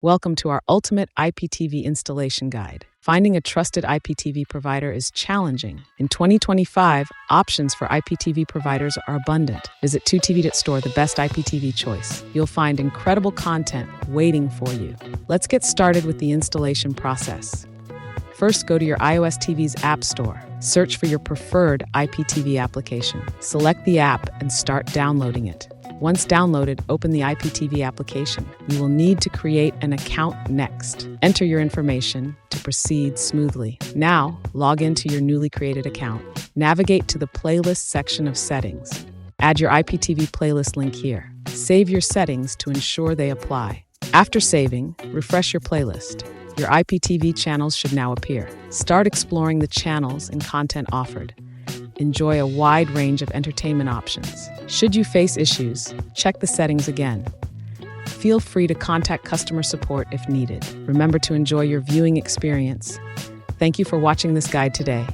Welcome to our ultimate IPTV installation guide. Finding a trusted IPTV provider is challenging. In 2025, options for IPTV providers are abundant. Visit 2TV.store, the best IPTV choice. You'll find incredible content waiting for you. Let's get started with the installation process. First, go to your iOS TV's App Store. Search for your preferred IPTV application. Select the app and start downloading it. Once downloaded, open the IPTV application. You will need to create an account next. Enter your information to proceed smoothly. Now, log into your newly created account. Navigate to the playlist section of settings. Add your IPTV playlist link here. Save your settings to ensure they apply. After saving, refresh your playlist. Your IPTV channels should now appear. Start exploring the channels and content offered. Enjoy a wide range of entertainment options. Should you face issues, check the settings again. Feel free to contact customer support if needed. Remember to enjoy your viewing experience. Thank you for watching this guide today.